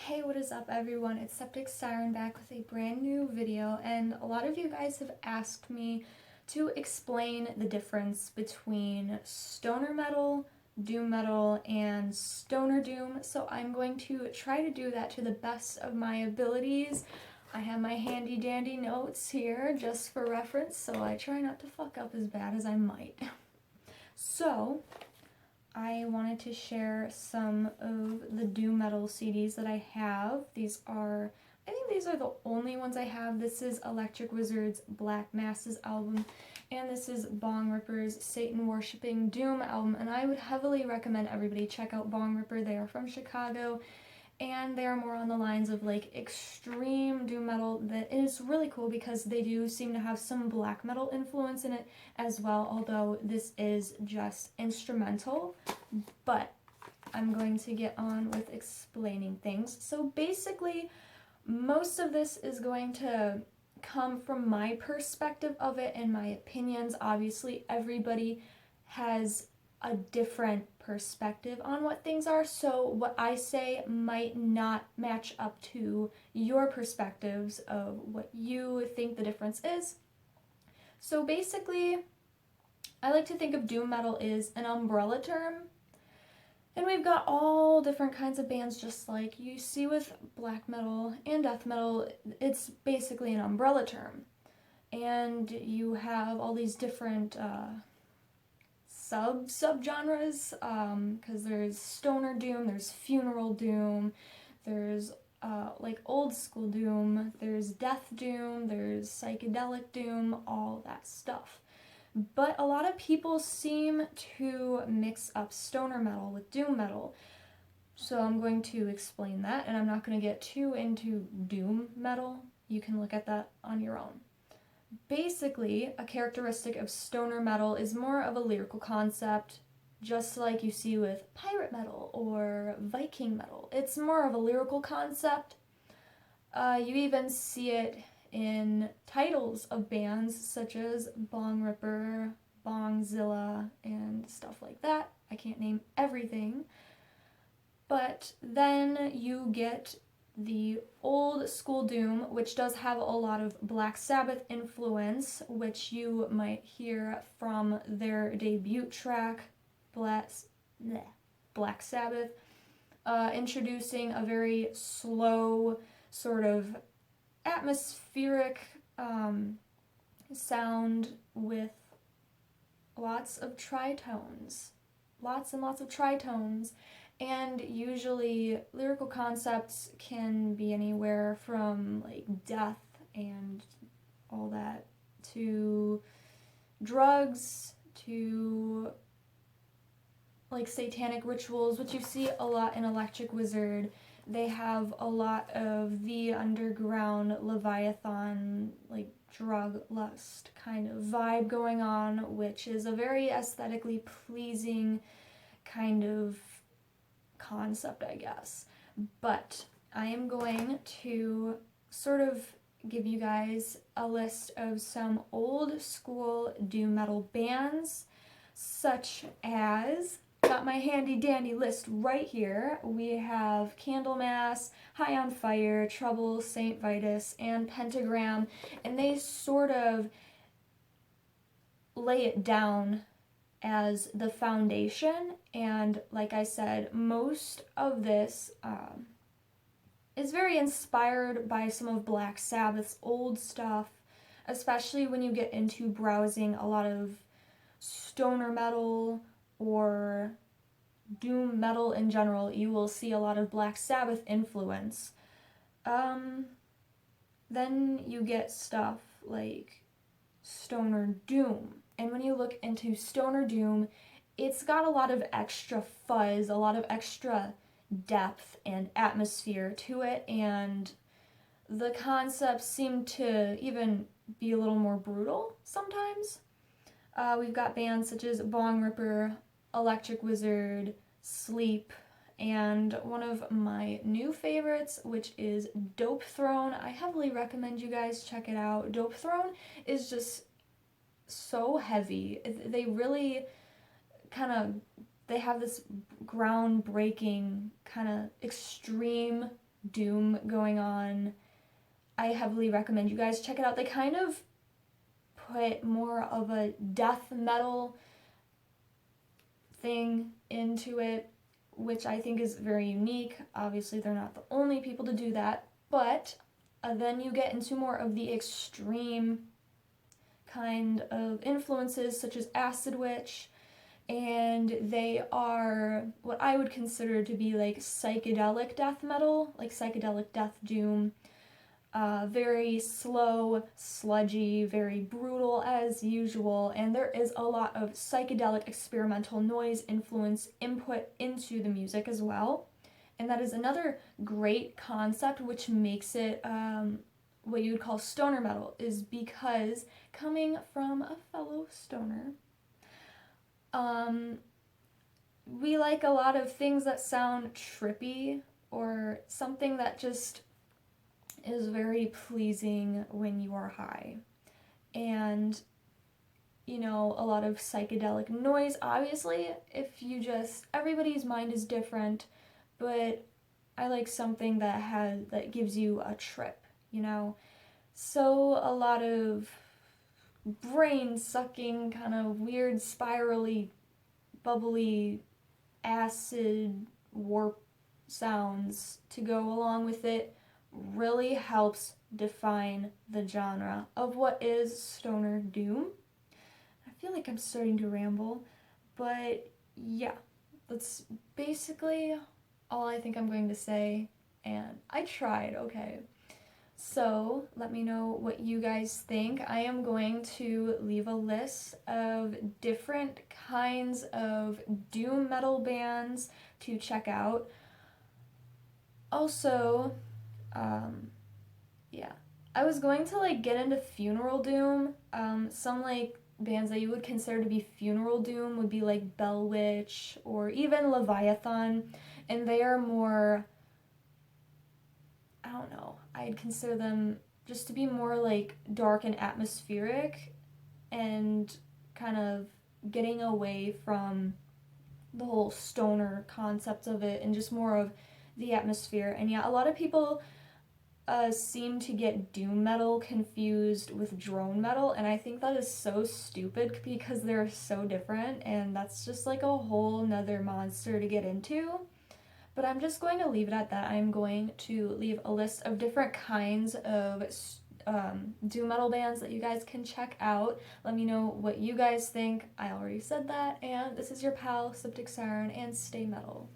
Hey, what is up everyone? It's Septic Siren back with a brand new video, and a lot of you guys have asked me to explain the difference between stoner metal, doom metal, and stoner doom, so I'm going to try to do that to the best of my abilities. I have my handy dandy notes here just for reference, so I try not to fuck up as bad as I might. So, I wanted to share some of the doom metal CDs that I have. I think these are the only ones I have. This is Electric Wizard's Black Masses album, and this is Bong Ripper's Satan Worshipping Doom album, and I would heavily recommend everybody check out Bong Ripper. They are from Chicago, and they are more on the lines of like extreme doom metal that is really cool because they do seem to have some black metal influence in it as well, although this is just instrumental. But I'm going to get on with explaining things. So basically, most of this is going to come from my perspective of it and my opinions. Obviously, everybody has a different perspective on what things are, so what I say might not match up to your perspectives of what you think the difference is. So basically, I like to think of doom metal as an umbrella term, and we've got all different kinds of bands just like you see with black metal and death metal. It's basically an umbrella term, and you have all these different subgenres, because there's stoner doom, there's funeral doom, there's like old school doom, there's death doom, there's psychedelic doom, all that stuff. But a lot of people seem to mix up stoner metal with doom metal, so I'm going to explain that, and I'm not going to get too into doom metal. You can look at that on your own. Basically, a characteristic of stoner metal is more of a lyrical concept, just like you see with pirate metal or Viking metal. It's more of a lyrical concept. You even see it in titles of bands such as Bong Ripper, Bongzilla, and stuff like that. I can't name everything. But then you get the old school doom, which does have a lot of Black Sabbath influence, which you might hear from their debut track, Black Sabbath, introducing a very slow, sort of atmospheric sound with lots of tritones. Lots and lots of tritones. And usually lyrical concepts can be anywhere from like death and all that to drugs to like satanic rituals, which you see a lot in Electric Wizard. They have a lot of the underground Leviathan, like drug lust kind of vibe going on, which is a very aesthetically pleasing kind of concept, I guess. But I am going to sort of give you guys a list of some old school doom metal bands, such as, got my handy dandy list right here. We have Candlemass, High on Fire, Trouble, Saint Vitus, and Pentagram, and they sort of lay it down as the foundation. And like I said, most of this is very inspired by some of Black Sabbath's old stuff, especially when you get into browsing a lot of stoner metal or doom metal in general. You will see a lot of Black Sabbath influence. Then you get stuff like stoner doom. And when you look into stoner doom, it's got a lot of extra fuzz, a lot of extra depth and atmosphere to it, and the concepts seem to even be a little more brutal sometimes. We've got bands such as Bong Ripper, Electric Wizard, Sleep, and one of my new favorites, which is Dope Throne. I heavily recommend you guys check it out. Dope Throne is just so heavy. They really kind of, they have this groundbreaking kind of extreme doom going on. I heavily recommend you guys check it out. They kind of put more of a death metal thing into it, which I think is very unique. Obviously, they're not the only people to do that, but then you get into more of the extreme kind of influences, such as Acid Witch, and they are what I would consider to be like psychedelic death metal, like psychedelic death doom. Very slow, sludgy, very brutal as usual, and there is a lot of psychedelic experimental noise influence input into the music as well. And that is another great concept which makes it what you would call stoner metal, is because coming from a fellow stoner, we like a lot of things that sound trippy or something that just is very pleasing when you are high. And, you know, a lot of psychedelic noise. Obviously, everybody's mind is different, but I like something that gives you a trip, you know? So a lot of brain sucking, kind of weird, spirally, bubbly, acid warp sounds to go along with it really helps define the genre of what is stoner doom. I feel like I'm starting to ramble, but yeah, that's basically all I think I'm going to say, and I tried, okay. So let me know what you guys think. I am going to leave a list of different kinds of doom metal bands to check out. Also, yeah, I was going to like get into funeral doom. Some like bands that you would consider to be funeral doom would be like Bell Witch or even Leviathan, and they are more, I don't know, I'd consider them just to be more like dark and atmospheric and kind of getting away from the whole stoner concept of it and just more of the atmosphere. And yeah, a lot of people seem to get doom metal confused with drone metal, and I think that is so stupid because they're so different, and that's just like a whole nother monster to get into. But I'm just going to leave it at that. I'm going to leave a list of different kinds of doom metal bands that you guys can check out. Let me know what you guys think. I already said that, and this is your pal, Septic Siren, and stay metal.